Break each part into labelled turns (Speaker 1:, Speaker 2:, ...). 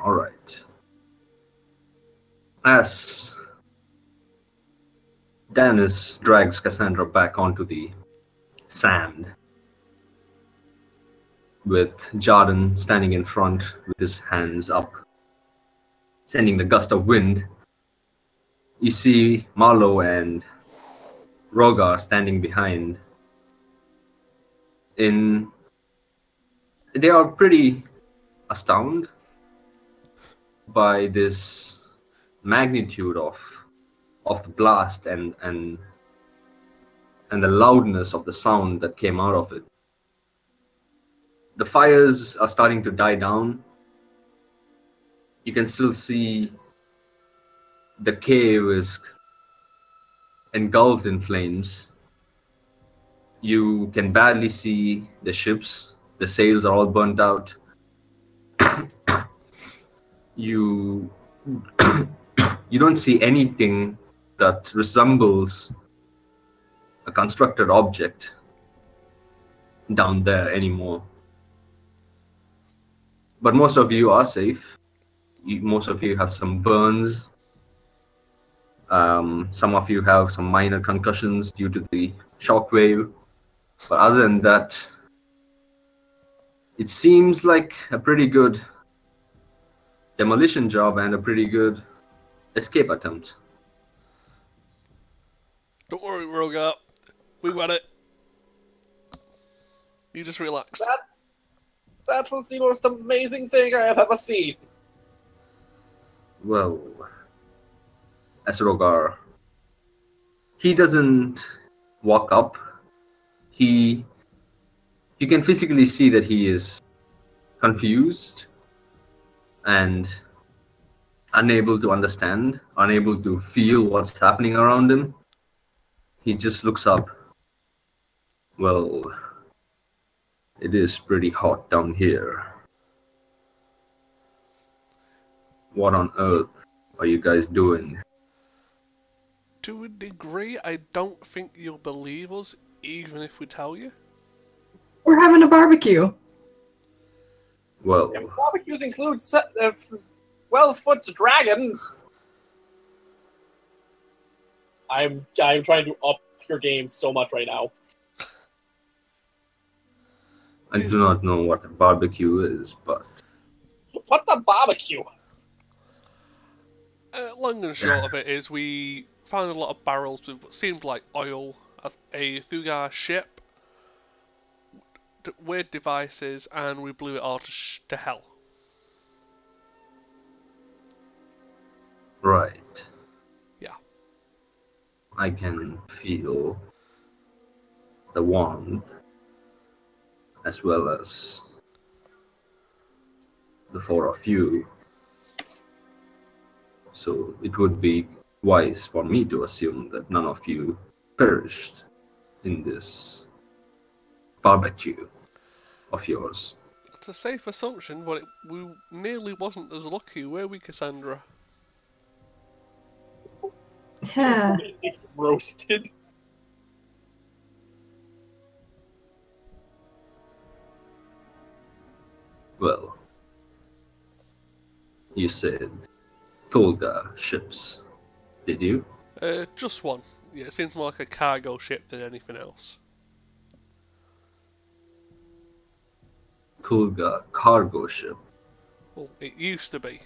Speaker 1: All right. As Dennis drags Cassandra back onto the sand, with Jordan standing in front with his hands up, sending the gust of wind, you see Marlowe and Rogar standing behind. They are pretty astounded by this magnitude of the blast and the loudness of the sound that came out of it. The fires are starting to die down. You can still see the cave is engulfed in flames. You can barely see the ships. The sails are all burnt out. You you don't see anything that resembles a constructed object down there anymore. But most of you are safe. Most of you have some burns. Some of you have some minor concussions due to the shockwave. But other than that, it seems like a pretty good demolition job and a pretty good escape attempt.
Speaker 2: Don't worry, Rogar. We got it. You just relax.
Speaker 3: That was the most amazing thing I have ever seen.
Speaker 1: Well, as Rogar, he doesn't walk up. You can physically see that he is confused and unable to understand, unable to feel what's happening around him. He just looks up. Well, it is pretty hot down here. What on earth are you guys doing?
Speaker 2: To a degree, I don't think you'll believe us, even if we tell you.
Speaker 4: We're having a barbecue.
Speaker 1: Well,
Speaker 3: If barbecues include well-foot dragons. I'm trying to up your game so much right now.
Speaker 1: I do not know what a barbecue is, but...
Speaker 3: What's a barbecue?
Speaker 2: Long and short of it is we found a lot of barrels with what seemed like oil, a Thugar ship, weird devices, and we blew it all to hell.
Speaker 1: Right.
Speaker 2: Yeah.
Speaker 1: I can feel the warmth as well as the four of you. So it would be wise for me to assume that none of you perished in this barbecue of yours.
Speaker 2: It's a safe assumption, but we nearly wasn't as lucky, were we, Cassandra?
Speaker 4: Yeah.
Speaker 3: Roasted.
Speaker 1: Well, you said Tolga ships, did you?
Speaker 2: Just one. Yeah, it seems more like a cargo ship than anything else.
Speaker 1: Tolga cargo ship?
Speaker 2: Well, it used to be.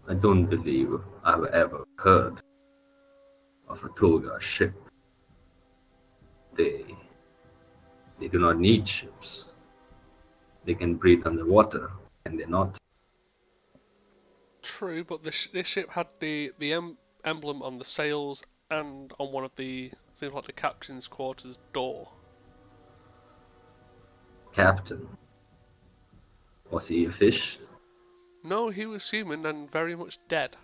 Speaker 1: I don't believe I've ever heard of a Tolga ship. They do not need ships. They can breathe underwater, can they not?
Speaker 2: True, but this ship had the emblem on the sails and on one of the, seems like the captain's quarters door.
Speaker 1: Captain? Was he a fish?
Speaker 2: No, he was human and very much dead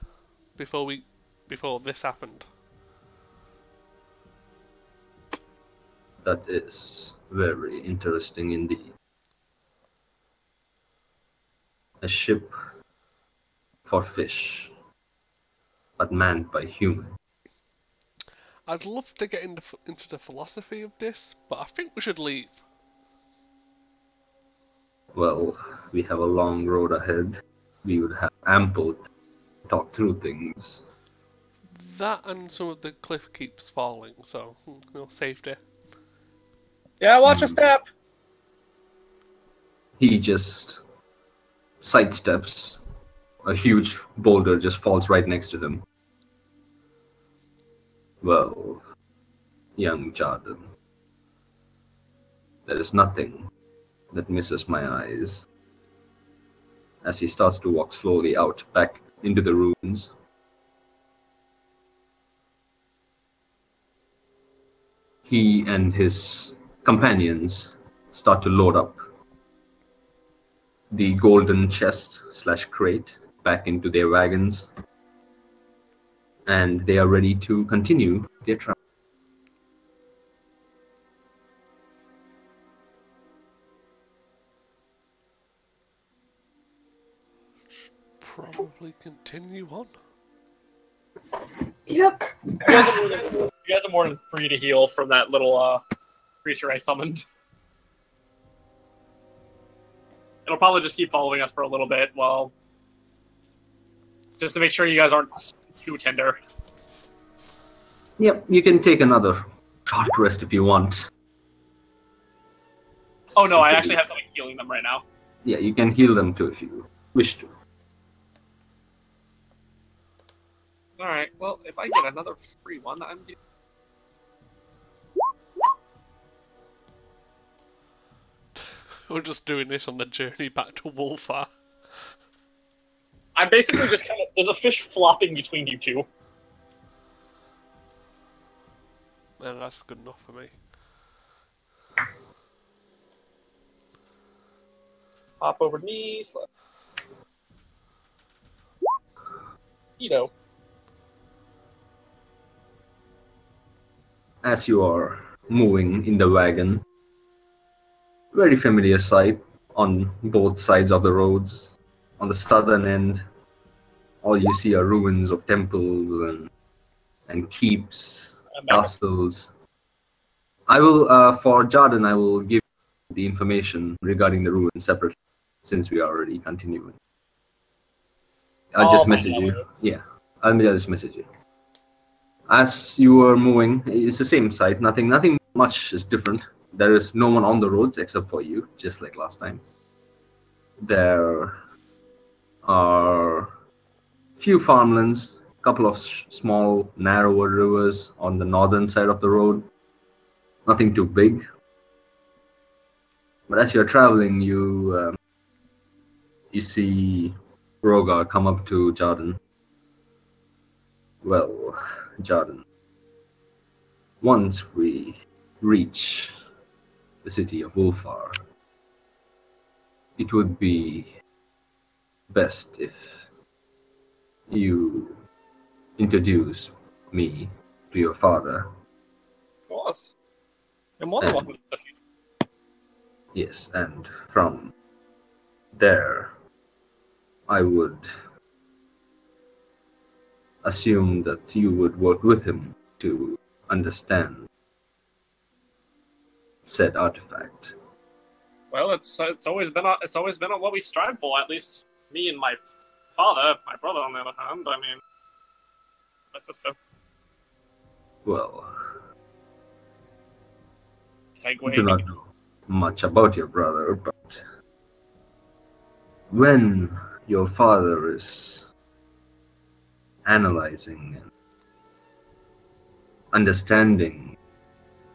Speaker 2: before this happened.
Speaker 1: That is very interesting indeed. A ship for fish, but manned by humans.
Speaker 2: I'd love to get into the philosophy of this, but I think we should leave.
Speaker 1: Well, we have a long road ahead. We would have ample to talk through things.
Speaker 2: That and some of the cliff keeps falling, so safety.
Speaker 3: Yeah, watch a step.
Speaker 1: He just sidesteps. A huge boulder just falls right next to him. Well, young Jordan, there is nothing that misses my eyes. As he starts to walk slowly out back into the ruins. He and his companions start to load up the golden chest / crate back into their wagons, and they are ready to continue their travel.
Speaker 2: Probably continue on.
Speaker 4: Yep.
Speaker 3: You guys are more than free to heal from that little creature I summoned. It'll probably just keep following us for a little bit, well, just to make sure you guys aren't too tender.
Speaker 1: Yep, you can take another short rest if you want.
Speaker 3: Oh no, I actually have something healing them right now.
Speaker 1: Yeah, you can heal them too if you wish to.
Speaker 3: Alright, well, if I get another free one, I'm getting...
Speaker 2: We're just doing this on the journey back to Wolfar.
Speaker 3: I'm basically just kind of... There's a fish flopping between you two.
Speaker 2: Man, that's good enough for me.
Speaker 3: Hop over knees. Neato.
Speaker 1: As you are moving in the wagon, very familiar sight on both sides of the roads. On the southern end, all you see are ruins of temples and keeps, castles. I will, for Jordan, I will give the information regarding the ruins separately, since we are already continuing. I'll just message you. Yeah, I'll just message you. As you are moving, it's the same site. Nothing much is different. There is no one on the roads except for you, just like last time. There are few farmlands, couple of small, narrower rivers on the northern side of the road. Nothing too big. But as you're traveling, you see Rogar come up to Jordan. Well, Jordan, once we reach the city of Wolfar, it would be best if you introduce me to your father.
Speaker 3: Of course. I'm more than welcome to
Speaker 1: Yes, and from there, I would assume that you would work with him to understand said artifact.
Speaker 3: Well, it's always been what we strive for. At least me and my father, my brother, on the other hand. I mean, my sister.
Speaker 1: Well, I
Speaker 3: Segue.
Speaker 1: do not know much about your brother, but when your father is analyzing and understanding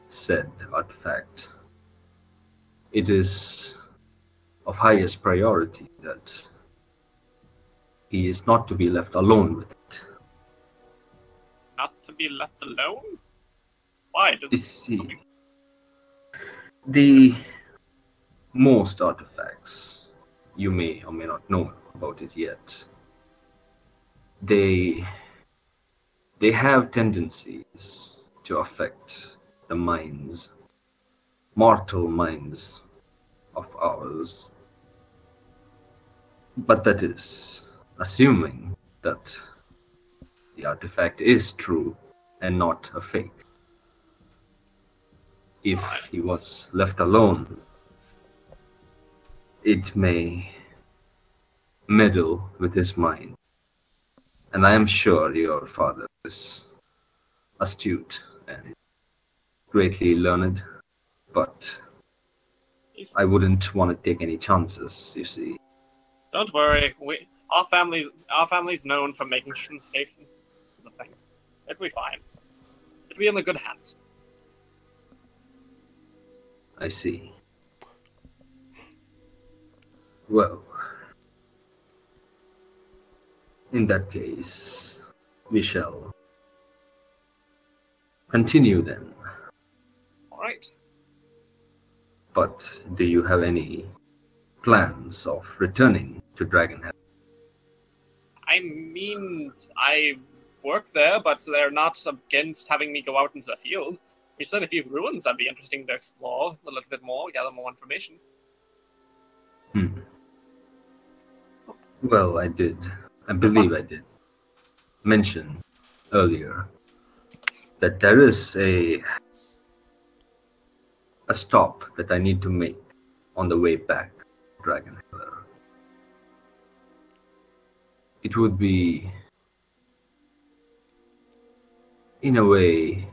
Speaker 1: said artifact, it is of highest priority that he is not to be left alone with it.
Speaker 3: Not to be left alone? Why? Does
Speaker 1: You see, the most artifacts, you may or may not know about it yet, they have tendencies to affect the minds, mortal minds of ours. But that is assuming that the artifact is true and not a fake. If he was left alone, it may meddle with his mind. And I am sure your father is astute and greatly learned, but
Speaker 3: He's,
Speaker 1: I wouldn't want to take any chances, you see.
Speaker 3: don't worry, our family's known for making safe the things. It'll be fine. It'll be in the good hands.
Speaker 1: I see. Well, in that case, we shall continue then.
Speaker 3: All right.
Speaker 1: But do you have any plans of returning to Dragonhead?
Speaker 3: I mean, I work there, but they're not against having me go out into the field. We've seen a few ruins that'd be interesting to explore a little bit more, gather more information.
Speaker 1: Well, I believe I did mention earlier that there is a stop that I need to make on the way back to Dragonhead. It would be, in a way,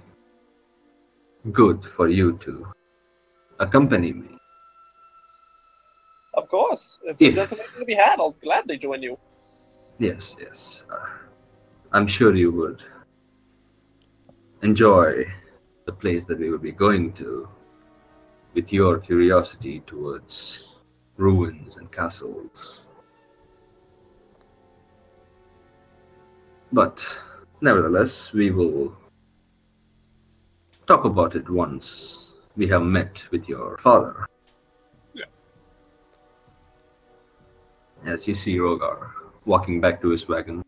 Speaker 1: good for you to accompany me.
Speaker 3: Of course. If there's information to be had, I'll gladly join you.
Speaker 1: Yes. I'm sure you would enjoy the place that we will be going to with your curiosity towards ruins and castles. But nevertheless, we will talk about it once we have met with your father.
Speaker 3: Yes.
Speaker 1: As you see Rogar walking back to his wagon.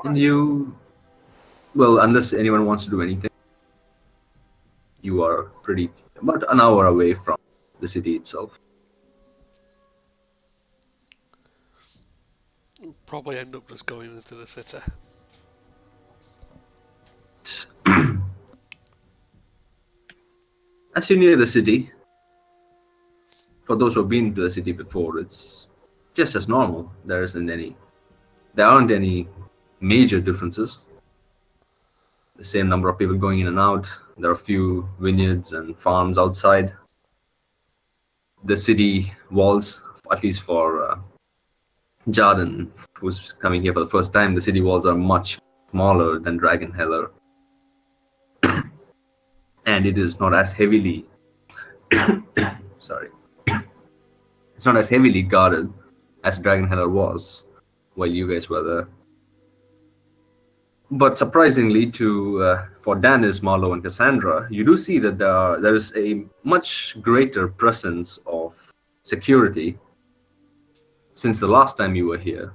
Speaker 1: And you, well, unless anyone wants to do anything, you are about an hour away from the city itself.
Speaker 2: Probably end up just going into the city.
Speaker 1: As you near the city, for those who have been to the city before, it's just as normal. There aren't any major differences. The same number of people going in and out. There are a few vineyards and farms outside. The city walls, at least for Jarden, who's coming here for the first time, the city walls are much smaller than Dragonheller. And it is not as heavily sorry. It's not as heavily guarded as Dragonheller was while you guys were there. But surprisingly for Danis, Marlowe, and Cassandra, you do see that there is a much greater presence of security since the last time you were here.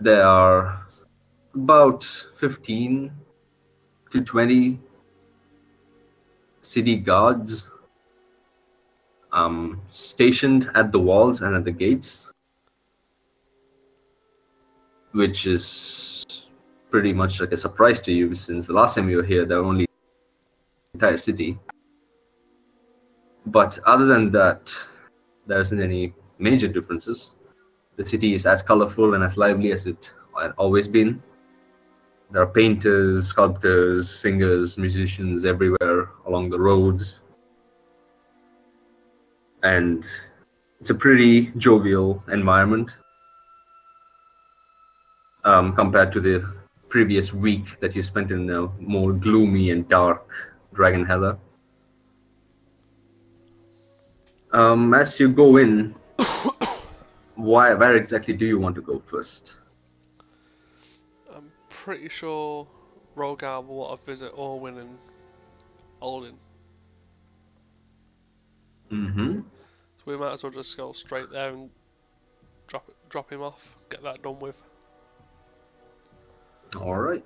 Speaker 1: There are about 15 to 20 city guards stationed at the walls and at the gates, which is pretty much like a surprise to you, since the last time you were here there were only the entire city. But other than that, there isn't any major differences. The city is as colorful and as lively as it had always been. There are painters, sculptors, singers, musicians everywhere along the roads. And it's a pretty jovial environment compared to the previous week that you spent in a more gloomy and dark Dragonheller. As you go in, where exactly do you want to go first?
Speaker 2: I'm pretty sure Rogar will want to visit Orwin and Alden.
Speaker 1: Mm-hmm.
Speaker 2: So we might as well just go straight there and drop him off, get that done with.
Speaker 1: Alright.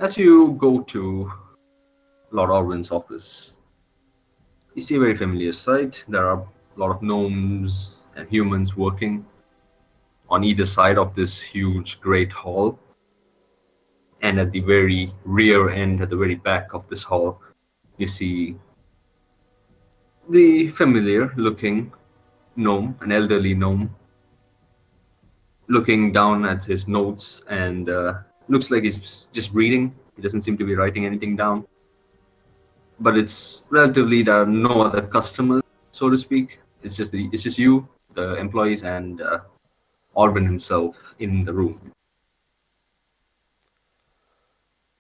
Speaker 1: As you go to Lord Orwin's office, you see a very familiar sight. There are a lot of gnomes and humans working on either side of this huge great hall. And at the very rear end, at the very back of this hall, you see the familiar looking gnome, an elderly gnome, looking down at his notes and looks like he's just reading. He doesn't seem to be writing anything down. But it's relatively, there are no other customers, so to speak. It's just you, the employees, and Orvin himself in the room.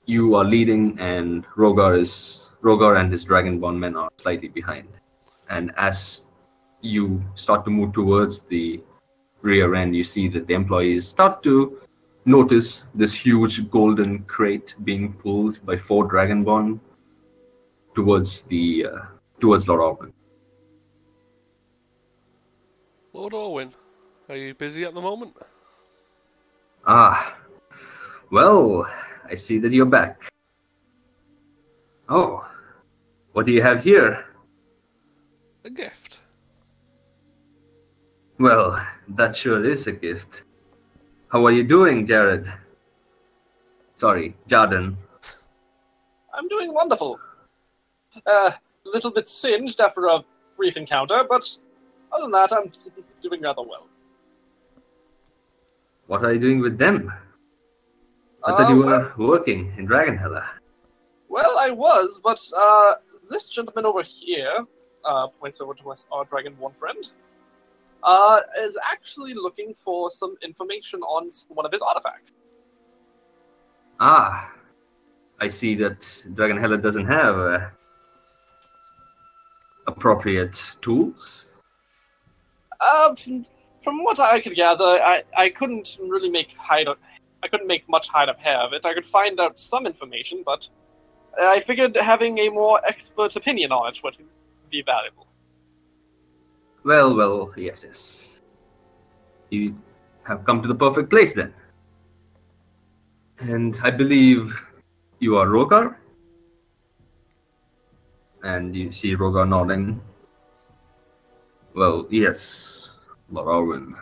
Speaker 1: You are leading, and Rogar and his Dragonborn men are slightly behind. And as you start to move towards the rear end, you see that the employees start to notice this huge golden crate being pulled by 4 Dragonborn towards Lord Orwin.
Speaker 2: Lord Orwin, are you busy at the moment?
Speaker 1: Ah, well, I see that you're back. Oh, what do you have here?
Speaker 2: A gift.
Speaker 1: Well, that sure is a gift. How are you doing, Jared? Sorry, Jarden.
Speaker 3: I'm doing wonderful. A little bit singed after a brief encounter, but other than that, I'm doing rather well.
Speaker 1: What are you doing with them? I thought you were working in Dragonheller.
Speaker 3: Well, I was, but this gentleman over here, points over to our Dragonborn friend, is actually looking for some information on one of his artifacts.
Speaker 1: Ah, I see that Dragonheller doesn't have appropriate tools.
Speaker 3: From what I could gather, I couldn't really make I couldn't make much hide of hair of it. I could find out some information, but I figured having a more expert opinion on it would be valuable.
Speaker 1: Well, yes. You have come to the perfect place then. And I believe you are Rogar? And you see Rogar nodding. Well, yes, Lord Orwin.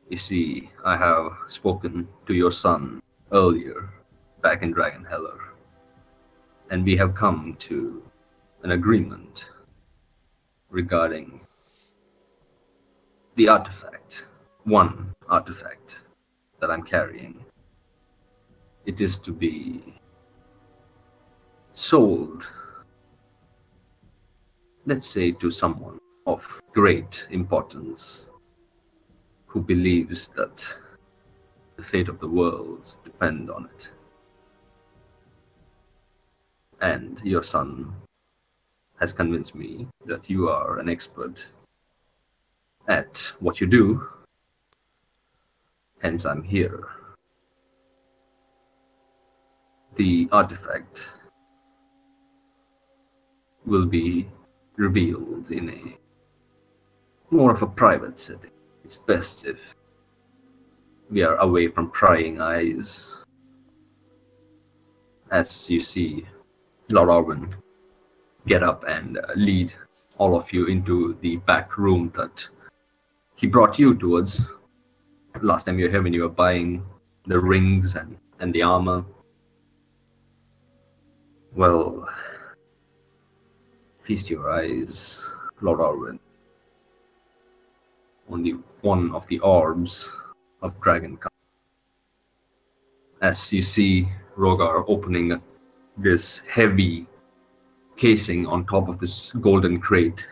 Speaker 1: You see, I have spoken to your son earlier, back in Dragonheller. And we have come to an agreement regarding the artifact. One artifact that I'm carrying. It is to be sold, let's say, to someone of great importance who believes that the fate of the worlds depend on it. And your son has convinced me that you are an expert at what you do, hence I'm here. The artifact will be revealed in a more of a private setting. It's best if we are away from prying eyes. As you see Lord Orwin get up and lead all of you into the back room that he brought you towards last time you were here when you were buying the rings and the armor. Well, feast your eyes, Lord Orwin, on the one of the orbs of Dragon. As you see Rogar opening this heavy casing on top of this golden crate,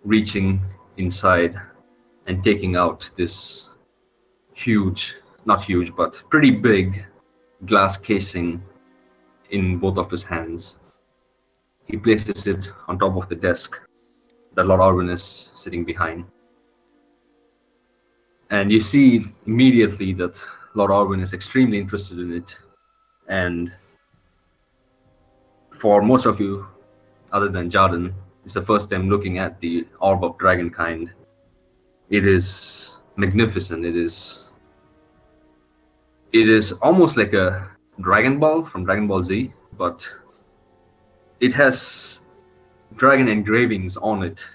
Speaker 1: reaching inside and taking out this huge, not huge, but pretty big glass casing in both of his hands. He places it on top of the desk that Lord Orwin is sitting behind. And you see immediately that Lord Orwin is extremely interested in it. And for most of you, other than Jarden, it's the first time looking at the Orb of Dragonkind. It is magnificent. It is almost like a Dragon Ball from Dragon Ball Z, but it has dragon engravings on it.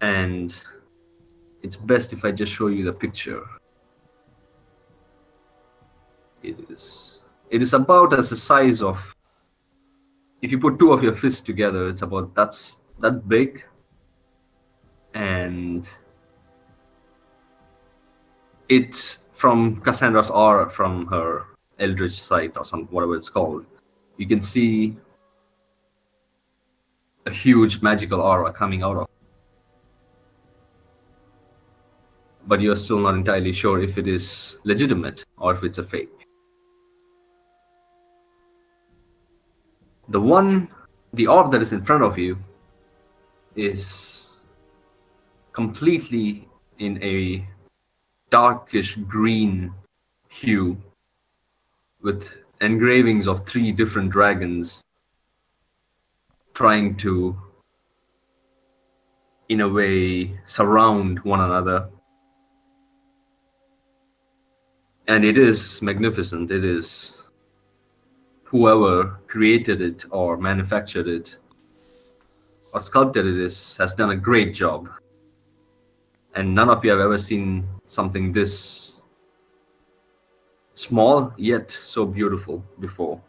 Speaker 1: And it's best if I just show you the picture. It is about as the size of, if you put two of your fists together, it's about that big. And it's from Cassandra's aura, from her Eldritch Sight or some whatever it's called. You can see a huge magical aura coming out of it. But you're still not entirely sure if it is legitimate or if it's a fake. The orb that is in front of you is completely in a darkish green hue with engravings of 3 different dragons trying to, in a way, surround one another. And it is magnificent. It is whoever created it or manufactured it or sculpted it has done a great job. And none of you have ever seen something this small yet so beautiful before.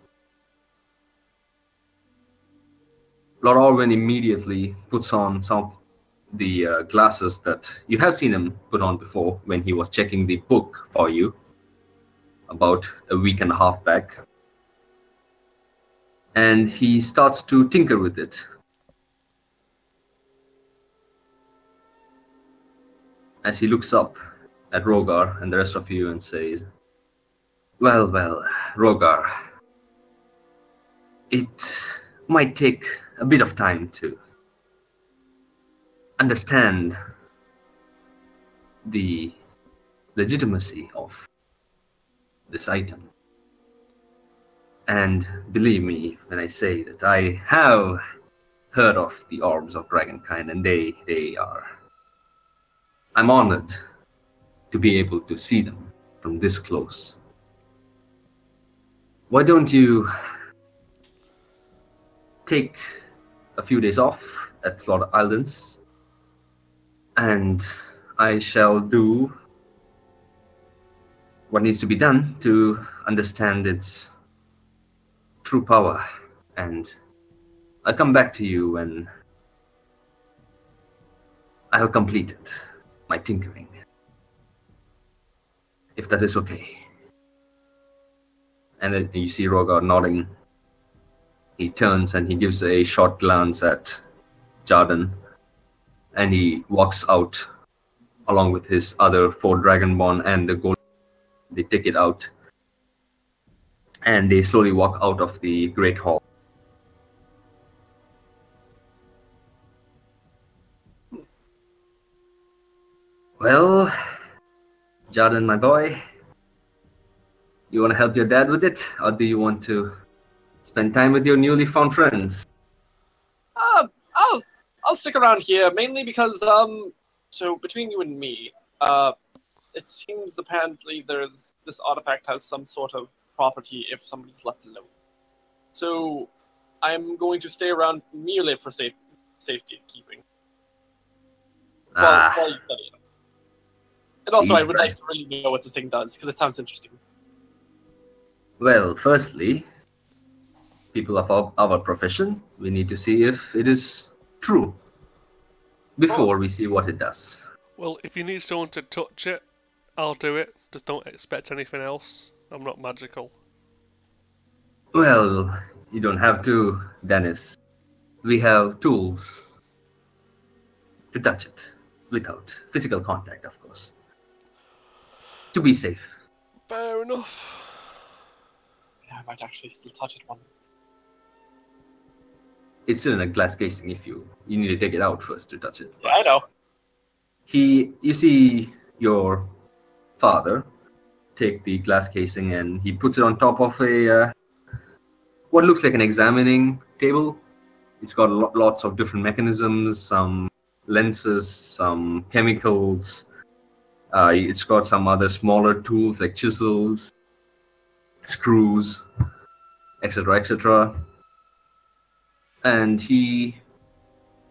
Speaker 1: Lord Orwin immediately puts on some of the glasses that you have seen him put on before when he was checking the book for you about a week and a half back. And he starts to tinker with it. As he looks up at Rogar and the rest of you and says, well, Rogar, it might take a bit of time to understand the legitimacy of this item. And believe me when I say that I have heard of the orbs of dragonkind, and they are... I'm honored to be able to see them from this close. Why don't you take a few days off at Lord Islands, and I shall do what needs to be done to understand its true power, and I'll come back to you when I have completed my tinkering, if that is okay. And then you see Rogar nodding. He turns and he gives a short glance at Jarden, and he walks out along with his other 4 Dragonborn and the gold. They take it out, and they slowly walk out of the Great Hall. Well, Jarden, my boy, you want to help your dad with it, or do you want to spend time with your newly found friends?
Speaker 3: I'll stick around here, mainly because, so between you and me, it seems apparently this artifact has some sort of property if somebody's left alone. So I'm going to stay around merely for safekeeping. While you study it. And also, I would like to really know what this thing does, because it sounds interesting.
Speaker 1: Well, firstly, people of our profession, we need to see if it is true before we see what it does.
Speaker 2: Well, if you need someone to touch it, I'll do it. Just don't expect anything else. I'm not magical.
Speaker 1: Well, you don't have to, Dennis. We have tools to touch it without physical contact, of course. To be safe.
Speaker 2: Fair enough.
Speaker 3: Yeah, I might actually still touch it one.
Speaker 1: It's still in a glass casing. If you need to take it out first to touch it.
Speaker 3: Yeah, I know.
Speaker 1: You see your father take the glass casing and he puts it on top of a what looks like an examining table. It's got lots of different mechanisms, some lenses, some chemicals. It's got some other smaller tools like chisels, screws, etc., etc. And he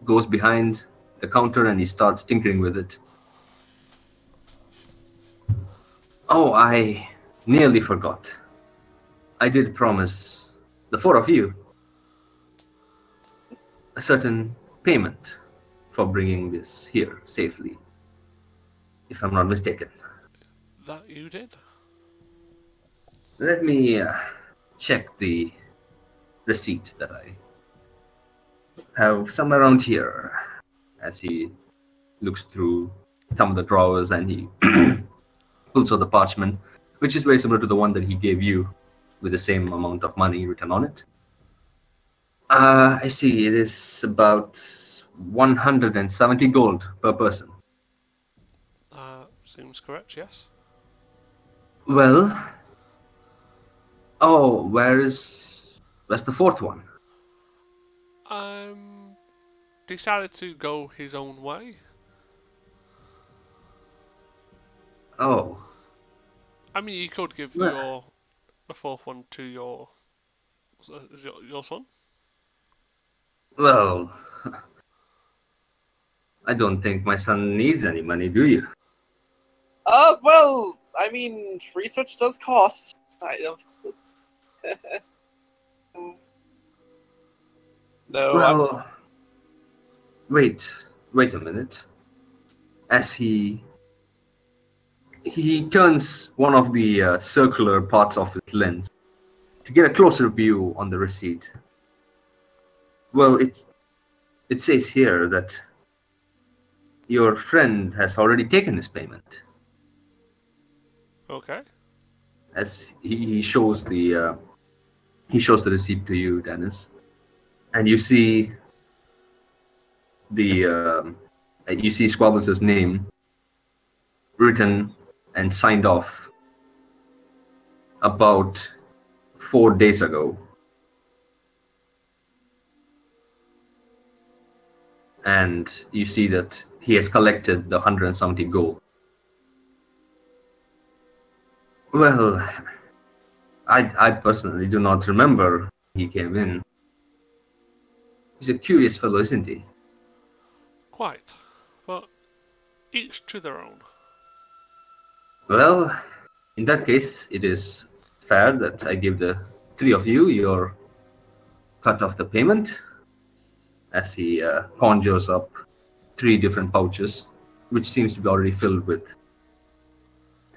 Speaker 1: goes behind the counter and he starts tinkering with it. Oh, I nearly forgot. I did promise the four of you a certain payment for bringing this here safely, if I'm not mistaken.
Speaker 2: That you did?
Speaker 1: Let me check the receipt that I have somewhere around here. As he looks through some of the drawers and he pulls out the parchment, which is very similar to the one that he gave you, with the same amount of money written on it. I see. It is about 170 gold per person.
Speaker 2: Seems correct, yes.
Speaker 1: Well, oh, where's the fourth one?
Speaker 2: Decided to go his own way.
Speaker 1: Oh,
Speaker 2: I mean, you could give
Speaker 1: well,
Speaker 2: the fourth one to your son.
Speaker 1: well, I don't think my son needs any money, do you?
Speaker 3: Well, I mean, research does cost. No,
Speaker 1: Well, wait a minute. As he turns one of the circular parts of his lens to get a closer view on the receipt. Well, it says here that your friend has already taken his payment.
Speaker 2: Okay.
Speaker 1: As he shows the receipt to you, Dennis, and you see Squabbles' name written and signed off about 4 days ago. And you see that he has collected the 170 gold. Well, I personally do not remember he came in. He's a curious fellow, isn't he?
Speaker 2: Quite. But each to their own.
Speaker 1: Well, in that case, it is fair that I give the three of you your cut of the payment, as he conjures up 3 different pouches, which seems to be already filled with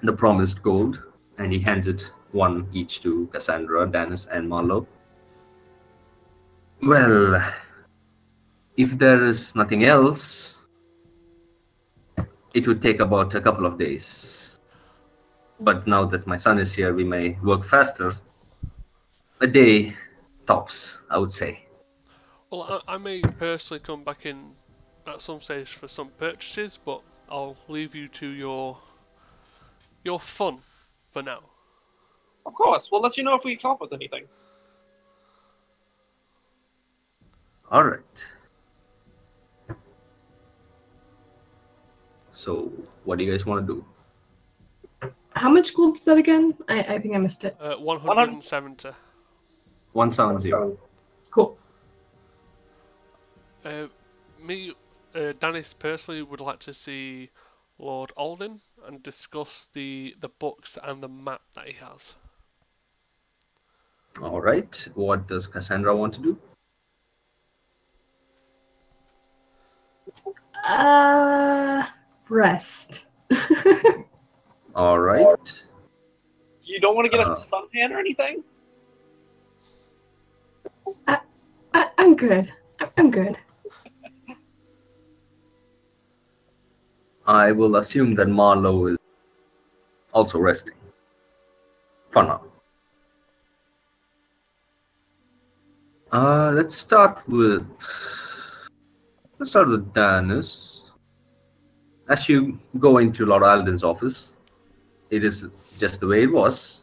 Speaker 1: the promised gold, and he hands it one each to Cassandra, Danis, and Marlowe. Well, if there is nothing else, it would take about a couple of days. But now that my son is here, we may work faster. A day tops, I would say.
Speaker 2: Well, I may personally come back in at some stage for some purchases, but I'll leave you to your fun for now.
Speaker 3: of course. We'll let you know if we come up with anything.
Speaker 1: All right. So, what do you guys want to do?
Speaker 4: How much gold was that again? I think I missed it.
Speaker 2: 170.
Speaker 1: 170.
Speaker 4: Cool.
Speaker 2: Dennis personally would like to see Lord Alden and discuss the books and the map that he has.
Speaker 1: All right. What does Cassandra want to do?
Speaker 4: Rest.
Speaker 1: All right.
Speaker 3: You don't want to get us a suntan or anything?
Speaker 4: I'm good. I'm good.
Speaker 1: I will assume that Marlowe is also resting. For now. Let's start with Danis. As you go into Lord Alden's office, it is just the way it was.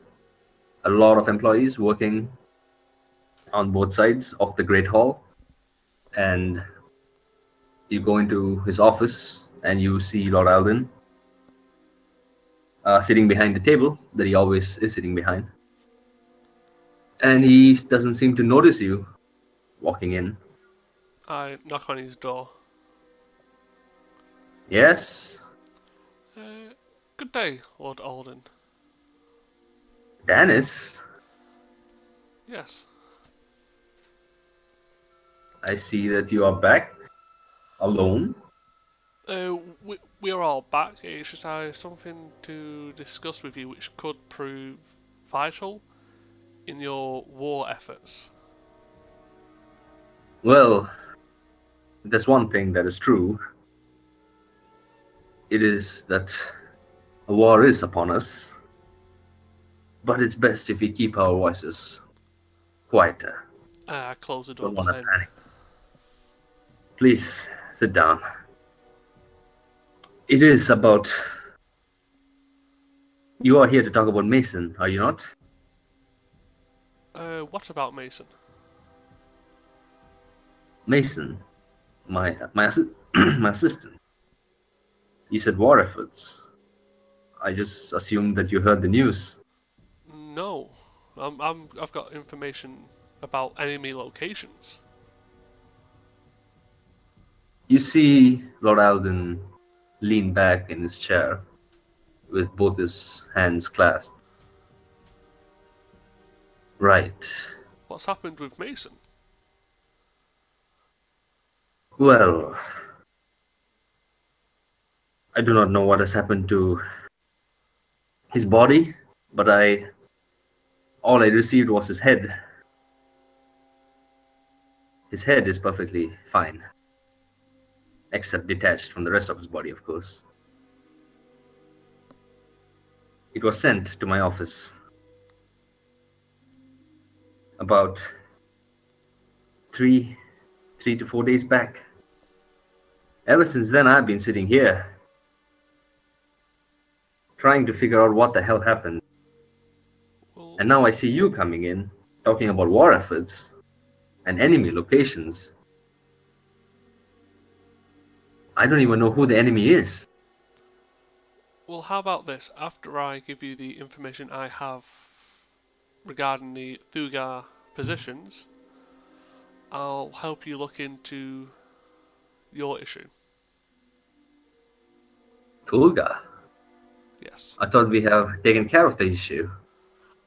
Speaker 1: A lot of employees working on both sides of the Great Hall. And you go into his office and you see Lord Alden sitting behind the table that he always is sitting behind. And he doesn't seem to notice you walking in.
Speaker 2: I knock on his door.
Speaker 1: Yes?
Speaker 2: Good day, Lord Alden.
Speaker 1: Dennis?
Speaker 2: Yes.
Speaker 1: I see that you are back alone.
Speaker 2: We are all back. It's just I have something to discuss with you which could prove vital in your war efforts.
Speaker 1: Well, there's one thing that is true. It is that a war is upon us, but it's best if we keep our voices quieter.
Speaker 2: Close the door
Speaker 1: Don't want to
Speaker 2: behind me.
Speaker 1: panic. Please sit down. It is about. You are here to talk about Mason, are you not?
Speaker 2: What about Mason?
Speaker 1: Mason, my assistant. You said war efforts. I just assumed that you heard the news.
Speaker 2: No. I've got information about enemy locations.
Speaker 1: You see Lord Alden lean back in his chair with both his hands clasped. Right.
Speaker 2: What's happened with Mason?
Speaker 1: Well, I do not know what has happened to his body, but all I received was his head. His head is perfectly fine, except detached from the rest of his body, of course. It was sent to my office about three to 4 days back. Ever since then, I've been sitting here, trying to figure out what the hell happened.
Speaker 2: Well,
Speaker 1: And now I see you coming in, talking about war efforts and enemy locations. I don't even know who the enemy is.
Speaker 2: well, how about this? After I give you the information I have regarding the Thugar positions, I'll help you look into your issue.
Speaker 1: Tulga.
Speaker 2: Yes.
Speaker 1: I thought we have taken care of the issue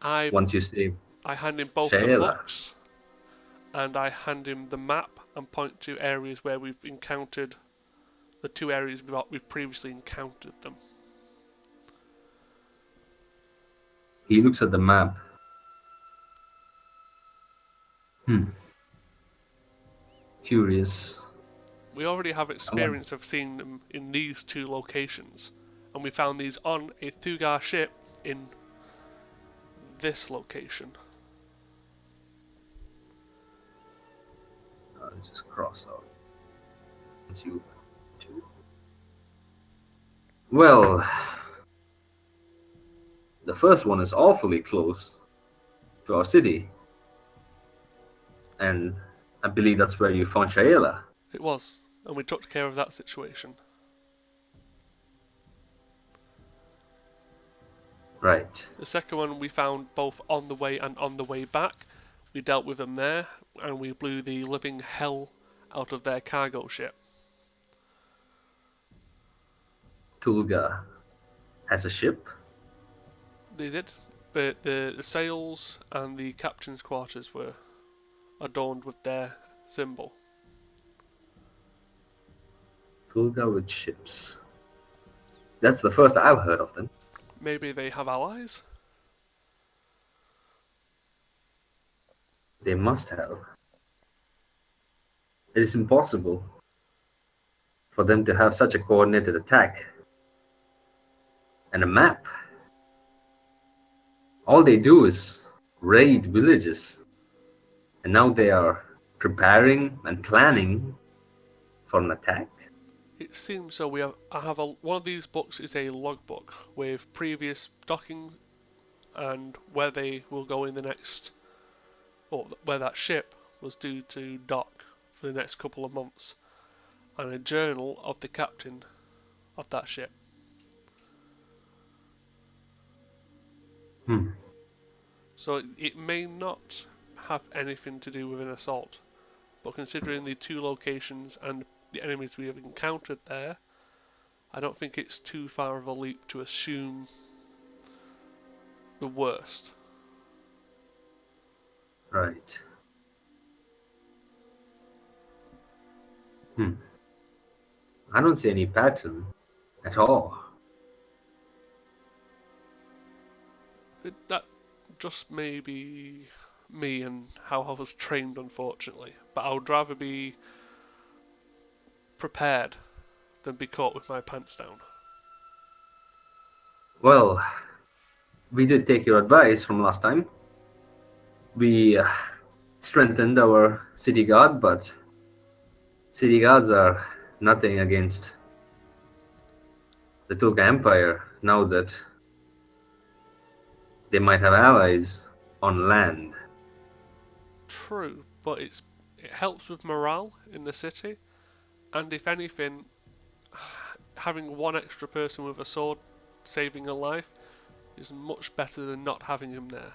Speaker 2: I
Speaker 1: once you saved
Speaker 2: hand him both the
Speaker 1: Shayla.
Speaker 2: books, and I hand him the map and point to areas where we've encountered the two areas we've previously encountered them.
Speaker 1: He looks at the map. Curious.
Speaker 2: We already have experience of seeing them in these two locations, and we found these on a Thugar ship in this location.
Speaker 1: I'll just cross out. Two. Well, the first one is awfully close to our city. And I believe that's where you found Shayla.
Speaker 2: It was, and we took care of that situation.
Speaker 1: Right.
Speaker 2: The second one we found both on the way and on the way back. We dealt with them there, and we blew the living hell out of their cargo ship.
Speaker 1: Tulga has a ship?
Speaker 2: They did, but the sails and the captain's quarters were adorned with their symbol.
Speaker 1: Tulga with ships. That's the first I've heard of them.
Speaker 2: Maybe they have allies?
Speaker 1: They must have. It is impossible for them to have such a coordinated attack. And a map. All they do is raid villages. And now they are preparing and planning for an attack.
Speaker 2: It seems so. One of these books is a logbook with previous docking and where they will go in the next, or where that ship was due to dock for the next couple of months, and a journal of the captain of that ship. So it may not have anything to do with an assault, but considering the two locations and the enemies we have encountered there, I don't think it's too far of a leap to assume the worst.
Speaker 1: Right. I don't see any pattern at all.
Speaker 2: That just may be me and how I was trained, unfortunately. But I would rather be prepared than be caught with my pants down.
Speaker 1: Well, we did take your advice from last time. We strengthened our city guard, but city guards are nothing against the Tulka Empire now that they might have allies on land.
Speaker 2: True, but it helps with morale in the city, and if anything, having one extra person with a sword saving a life is much better than not having him there.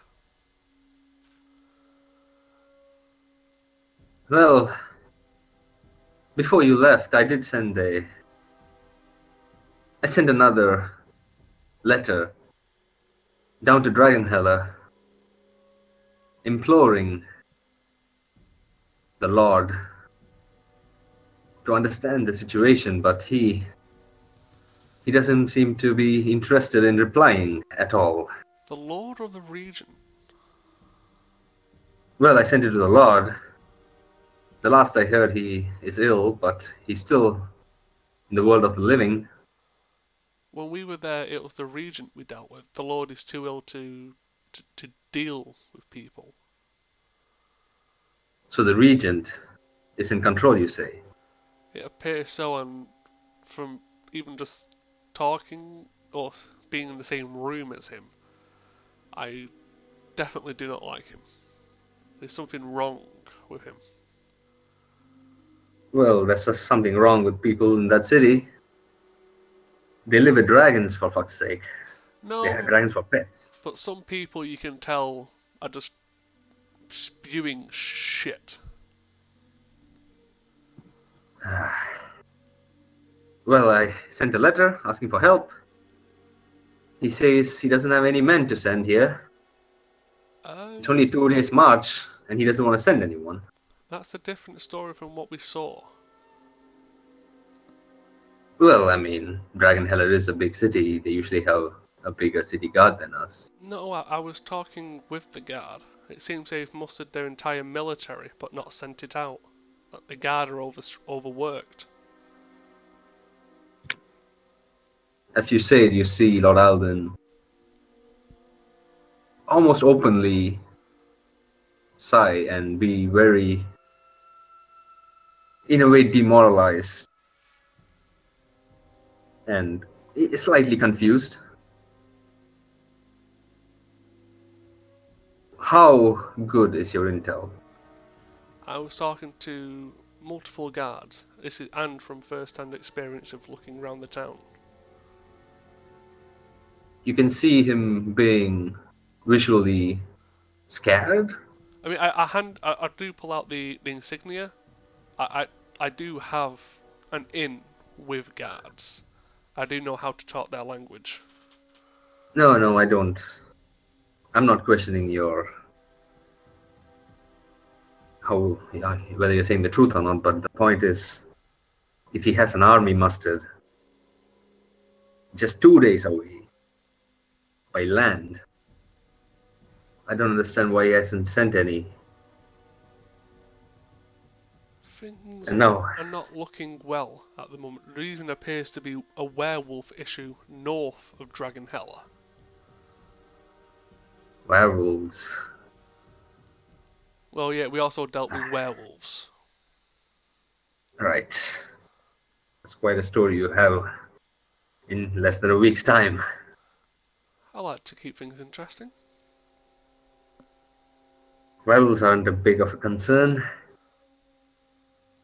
Speaker 1: Well, before you left, I sent another letter down to Dragonhella, imploring the Lord to understand the situation, but he doesn't seem to be interested in replying at all.
Speaker 2: The Lord of the region?
Speaker 1: Well, I sent it to the Lord. The last I heard, he is ill, but he's still in the world of the living.
Speaker 2: When we were there, it was the regent we dealt with. The Lord is too ill to deal with people.
Speaker 1: So the regent is in control, you say?
Speaker 2: It appears so, and from even just talking or being in the same room as him, I definitely do not like him. There's something wrong with him.
Speaker 1: Well, there's just something wrong with people in that city. They live with dragons, for fuck's sake. They have
Speaker 2: No,
Speaker 1: dragons for pets.
Speaker 2: but some people you can tell are just spewing shit.
Speaker 1: Well, I sent a letter asking for help. He says he doesn't have any men to send here. It's only 2 days march, and he doesn't want to send anyone.
Speaker 2: That's a different story from what we saw.
Speaker 1: Well, I mean, Dragonheller is a big city. They usually have a bigger city guard than us.
Speaker 2: No, I was talking with the guard. It seems they've mustered their entire military, but not sent it out. That the guard are overworked.
Speaker 1: As you said, you see Lord Alden almost openly sigh and be very, in a way, demoralized and slightly confused. How good is your intel?
Speaker 2: I was talking to multiple guards. This is and from first-hand experience of looking around the town.
Speaker 1: You can see him being visually scared.
Speaker 2: I mean, I do pull out the insignia. I do have an inn with guards. I do know how to talk their language.
Speaker 1: No, I don't. I'm not questioning whether you're saying the truth or not, but the point is, if he has an army mustered just 2 days away by land, I don't understand why he hasn't sent any.
Speaker 2: Things
Speaker 1: And no,
Speaker 2: are not looking well at the moment. There even appears to be a werewolf issue north of Dragonhella.
Speaker 1: werewolves.
Speaker 2: Well, yeah, we also dealt with werewolves.
Speaker 1: Right. That's quite a story you have in less than a week's time.
Speaker 2: I like to keep things interesting.
Speaker 1: Werewolves aren't a big of a concern.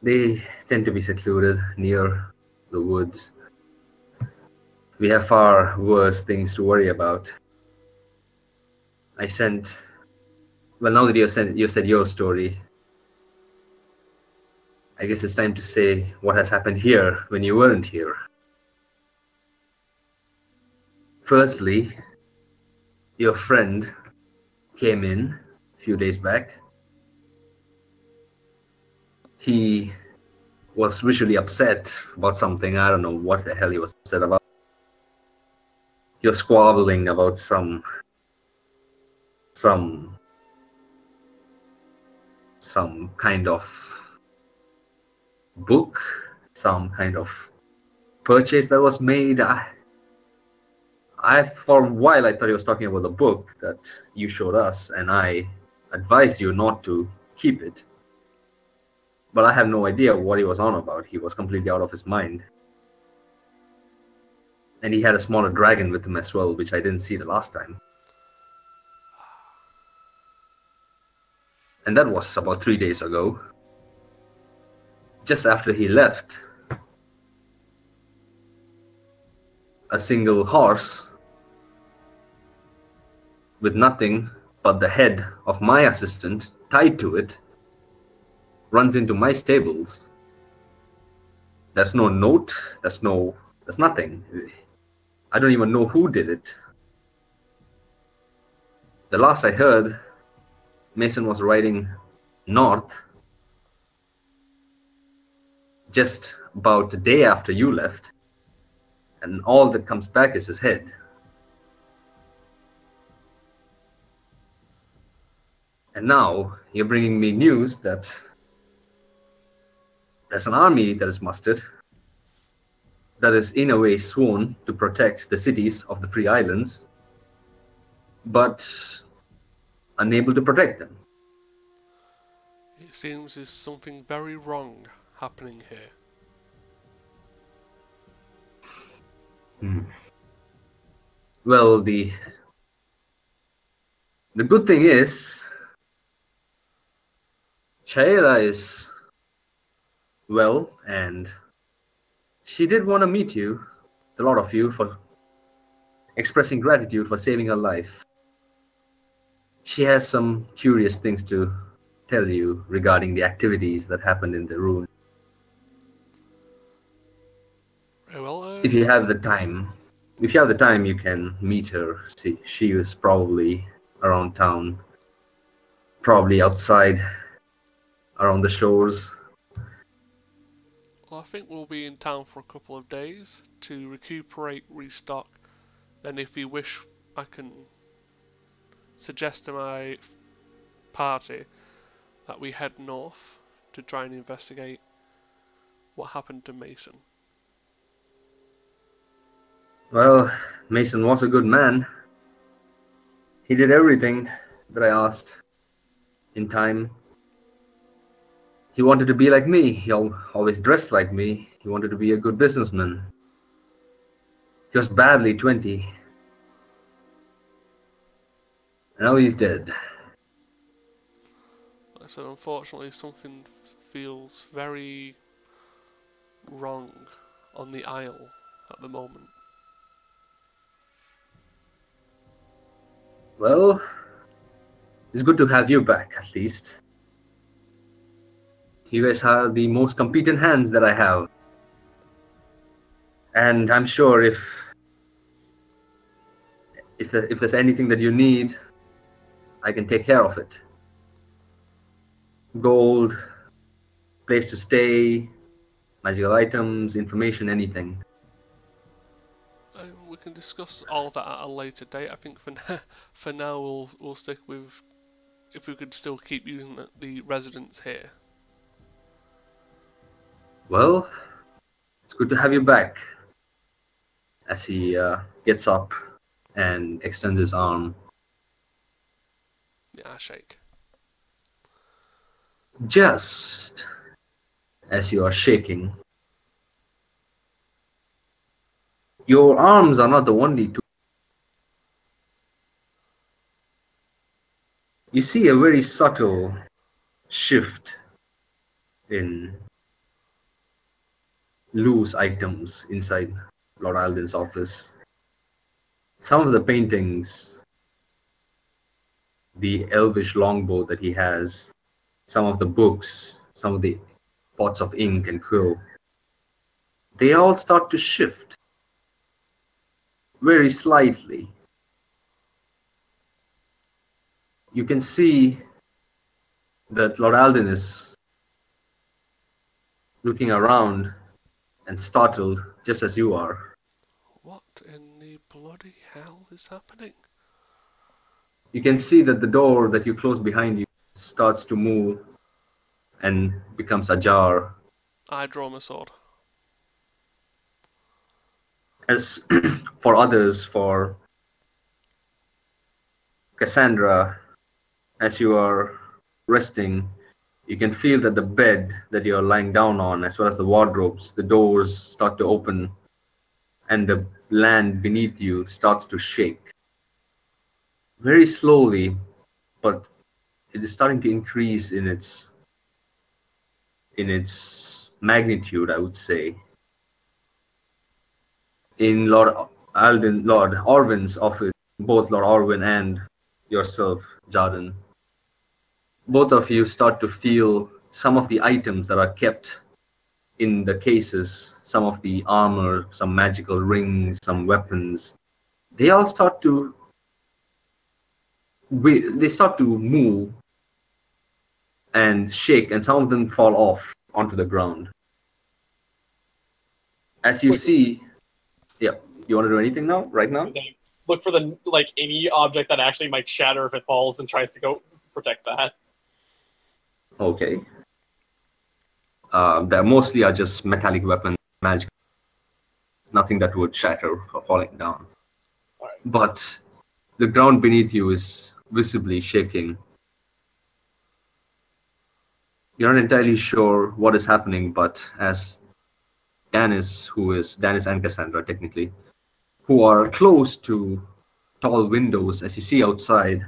Speaker 1: They tend to be secluded near the woods. We have far worse things to worry about. Well, now that you said your story, I guess it's time to say what has happened here when you weren't here. Firstly, your friend came in a few days back He was visually upset about something. I don't know what the hell he was upset about. He was squabbling about some kind of book, some kind of purchase that was made. For a while I thought he was talking about the book that you showed us, and I advised you not to keep it. But I have no idea what he was on about. He was completely out of his mind. And he had a smaller dragon with him as well, which I didn't see the last time. And that was about 3 days ago. Just after he left, a single horse with nothing but the head of my assistant tied to it runs into my stables. There's no note, there's nothing. I don't even know who did it. The last I heard, Mason was riding north just about a day after you left, and all that comes back is his head. And now you're bringing me news that there's an army that is mustered, that is in a way sworn to protect the cities of the Free Islands, but unable to protect them.
Speaker 2: It seems there's something very wrong happening here.
Speaker 1: Well, the good thing is, Shaela is well, and she did want to meet you, a lot of you, for expressing gratitude for saving her life. She has some curious things to tell you regarding the activities that happened in the ruin.
Speaker 2: Very well.
Speaker 1: If you have the time, you can meet her. See, she is probably around town, probably outside, around the shores.
Speaker 2: Well, I think we'll be in town for a couple of days to recuperate, restock. Then if you wish, I can suggest to my party that we head north to try and investigate what happened to Mason.
Speaker 1: Well, Mason was a good man. He did everything that I asked in time. He wanted to be like me. He always dressed like me. He wanted to be a good businessman. He was badly 20. And now he's dead.
Speaker 2: Like I said, unfortunately, something feels very wrong on the Isle at the moment.
Speaker 1: Well, it's good to have you back, at least. You guys are the most competent hands that I have. And I'm sure if there's anything that you need, I can take care of it. Gold, place to stay, magical items, information, anything.
Speaker 2: We can discuss all of that at a later date. I think for now we'll stick with if we could still keep using the residence here.
Speaker 1: Well, it's good to have you back. As he gets up and extends his arm.
Speaker 2: Yeah, I shake.
Speaker 1: Just as you are shaking, your arms are not the only two. You see a very subtle shift in loose items inside Lord Alden's office. Some of the paintings, the elvish longbow that he has, some of the books, some of the pots of ink and quill, they all start to shift very slightly. You can see that Lord Alden is looking around and startled, just as you are.
Speaker 2: What in the bloody hell is happening?
Speaker 1: You can see that the door that you closed behind you starts to move and becomes ajar.
Speaker 2: I draw my sword.
Speaker 1: As for others, for Cassandra, as you are resting, you can feel that the bed that you're lying down on, as well as the wardrobes, the doors start to open, and the land beneath you starts to shake. Very slowly, but it is starting to increase in its magnitude, I would say. In Lord Orwin's office, both Lord Orwin and yourself, Jordan, both of you start to feel some of the items that are kept in the cases, some of the armor, some magical rings, some weapons. They all start to they start to move and shake, and some of them fall off onto the ground. As you see, yeah, you want to do anything now, right now?
Speaker 3: Look for the any object that actually might shatter if it falls and tries to go protect that.
Speaker 1: Okay. They mostly are just metallic weapons, magic, nothing that would shatter or falling down.
Speaker 3: All right.
Speaker 1: But the ground beneath you is visibly shaking. You're not entirely sure what is happening, but as Danis and Cassandra technically, who are close to tall windows, as you see outside,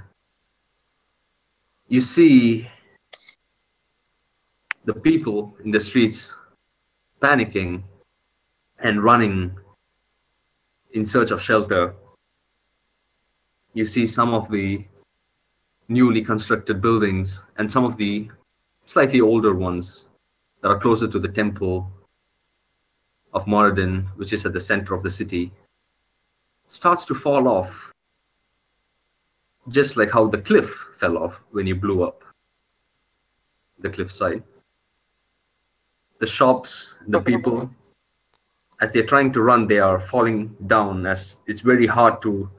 Speaker 1: you see the people in the streets panicking and running in search of shelter. You see some of the newly constructed buildings and some of the slightly older ones that are closer to the temple of Moradin, which is at the center of the city, starts to fall off, just like how the cliff fell off when you blew up the cliffside. The shops, the people, as they're trying to run, they are falling down, as it's very hard to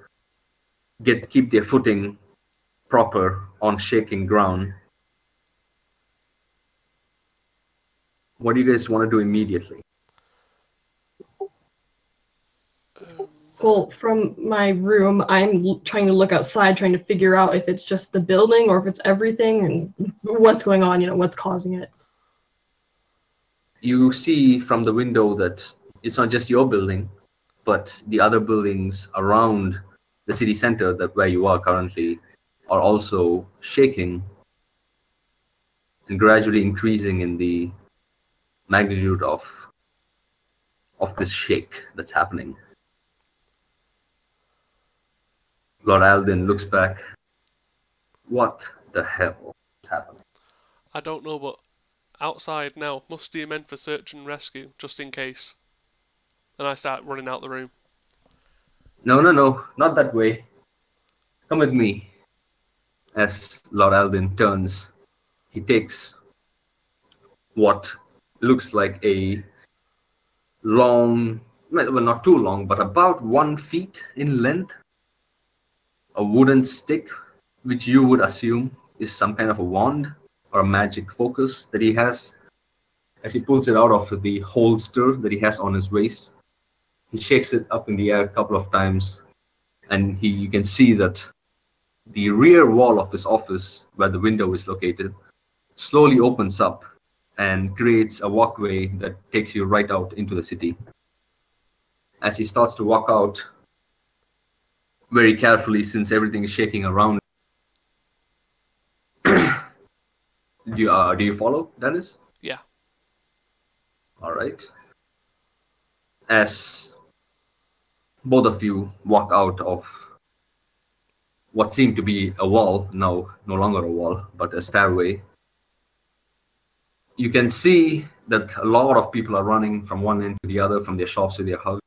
Speaker 1: keep their footing proper on shaking ground. What do you guys want to do immediately?
Speaker 4: Well, from my room, I'm trying to look outside, trying to figure out if it's just the building or if it's everything and what's going on, what's causing it.
Speaker 1: You see from the window that it's not just your building, but the other buildings around the city center, that where you are currently, are also shaking and gradually increasing in the magnitude of this shake that's happening. Lord Alden looks back. What the hell is happening?
Speaker 2: I don't know, but outside now, musty men for search and rescue, just in case. And I start running out the room.
Speaker 1: No, not that way. Come with me. As Lord Alden turns, he takes what looks like a long, well, not too long, but about 1 feet in length, a wooden stick, which you would assume is some kind of a wand or a magic focus that he has. As he pulls it out of the holster that he has on his waist, he shakes it up in the air a couple of times, and you can see that the rear wall of his office, where the window is located, slowly opens up and creates a walkway that takes you right out into the city. As he starts to walk out, very carefully, since everything is shaking around, do you follow, Dennis?
Speaker 2: Yeah.
Speaker 1: All right. As both of you walk out of what seemed to be a wall, now no longer a wall, but a stairway, you can see that a lot of people are running from one end to the other, from their shops to their houses.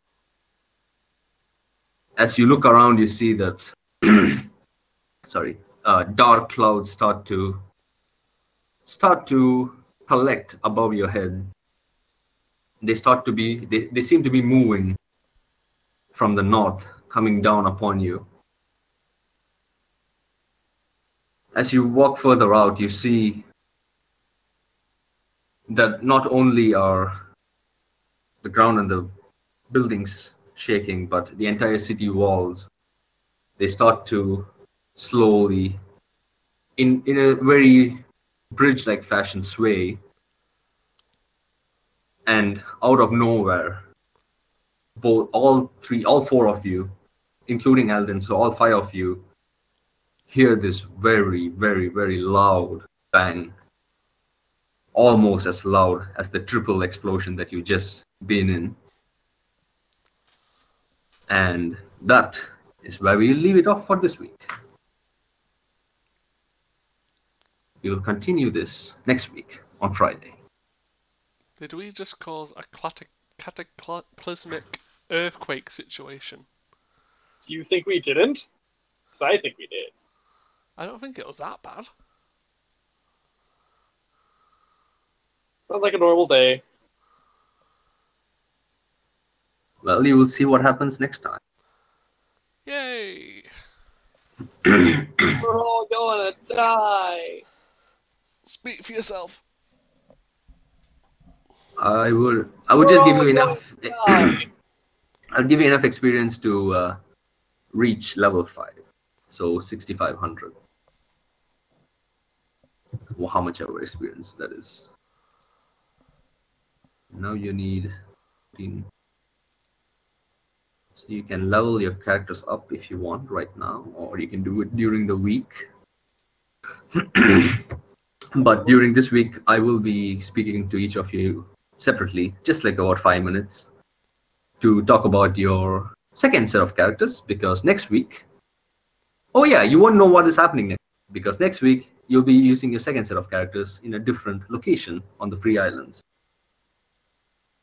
Speaker 1: As you look around, you see that dark clouds start to collect above your head, they seem to be moving from the north, coming down upon you. As you walk further out, you see that not only are the ground and the buildings shaking, but the entire city walls, they start to slowly, in a very bridge-like fashion, sway. And out of nowhere, all four of you, including Alden, so all five of you, hear this very, very, very loud bang, almost as loud as the triple explosion that you just been in. And that is where we leave it off for this week. We will continue this next week on Friday.
Speaker 2: Did we just cause a cataclysmic earthquake situation?
Speaker 3: Do you think we didn't? Because I think we did.
Speaker 2: I don't think it was that bad.
Speaker 3: Sounds like a normal day.
Speaker 1: Well, you will see what happens next time.
Speaker 2: Yay!
Speaker 3: We're all gonna die.
Speaker 2: Speak for yourself.
Speaker 1: I would just give you enough. I'll give you enough experience to reach level 5, so 6,500. Well, how much ever experience that is. Now you need 15. So you can level your characters up if you want right now, or you can do it during the week. But during this week, I will be speaking to each of you separately, just like about 5 minutes, to talk about your second set of characters, because next week, oh yeah, you won't know what is happening next, because next week you'll be using your second set of characters in a different location on the Free Islands.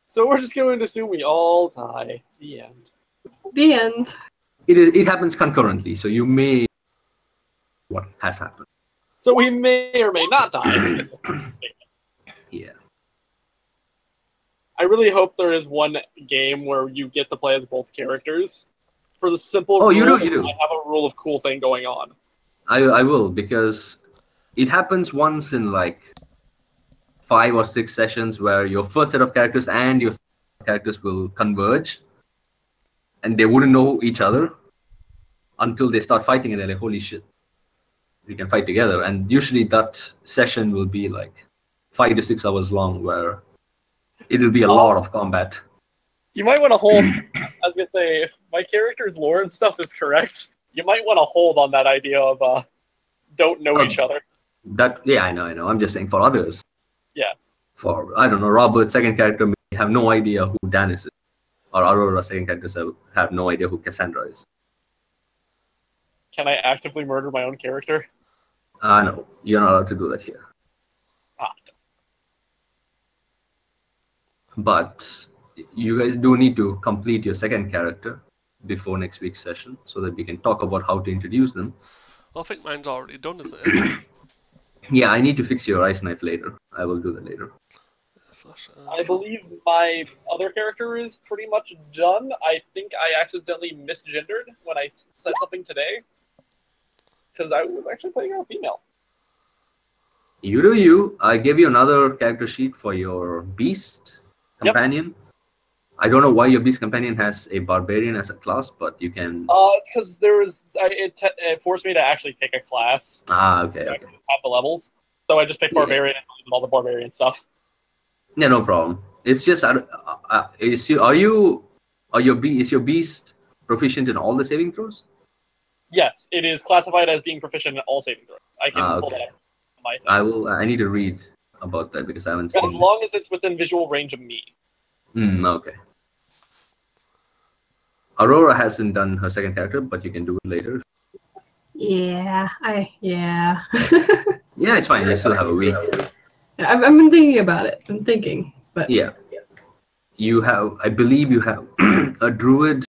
Speaker 3: So we're just going to assume we all die. The end.
Speaker 4: The end.
Speaker 1: It happens concurrently, so you may what has happened.
Speaker 3: So we may or may not die.
Speaker 1: Yeah.
Speaker 3: I really hope there is one game where you get to play as both characters. For the simple
Speaker 1: Oh, you
Speaker 3: rule
Speaker 1: do.
Speaker 3: I have a rule of cool thing going on.
Speaker 1: I will, because it happens once in like 5 or 6 sessions where your first set of characters and your characters will converge, and they wouldn't know each other until they start fighting, and they're like, holy shit, we can fight together. And usually that session will be like 5 to 6 hours long, where it will be a lot of combat.
Speaker 3: You might want to hold. I was gonna say, if my character's lore and stuff is correct, you might want to hold on that idea of don't know each other.
Speaker 1: Yeah, I know. I'm just saying for others.
Speaker 3: Yeah.
Speaker 1: For, I don't know, Robert's second character may have no idea who Danis is, or Aurora's second characters have no idea who Cassandra is.
Speaker 3: Can I actively murder my own character?
Speaker 1: No, you're not allowed to do that here.
Speaker 3: Ah.
Speaker 1: But you guys do need to complete your second character before next week's session, so that we can talk about how to introduce them.
Speaker 2: I think mine's already done, is it?
Speaker 1: Yeah, I need to fix your ice knife later. I will do that later.
Speaker 3: I believe my other character is pretty much done. I think I accidentally misgendered when I said something today, because I was actually playing a female.
Speaker 1: You do you. I gave you another character sheet for your beast companion. Yep. I don't know why your beast companion has a barbarian as a class, but you can.
Speaker 3: It's because it forced me to actually pick a class.
Speaker 1: Ah, okay.
Speaker 3: Have the levels, so I just picked barbarian and all the barbarian stuff.
Speaker 1: Yeah, no problem. It's just, is your beast proficient in all the saving throws?
Speaker 3: Yes, it is classified as being proficient in all saving throws. I can pull that up on my thing.
Speaker 1: I need to read about that because I haven't seen it.
Speaker 3: As long as it's within visual range of me.
Speaker 1: Okay. Aurora hasn't done her second character, but you can do it later.
Speaker 4: Yeah.
Speaker 1: Yeah, it's fine. You still have a week.
Speaker 4: I've been thinking about it. I'm thinking, but
Speaker 1: yeah. You have, I believe you have a druid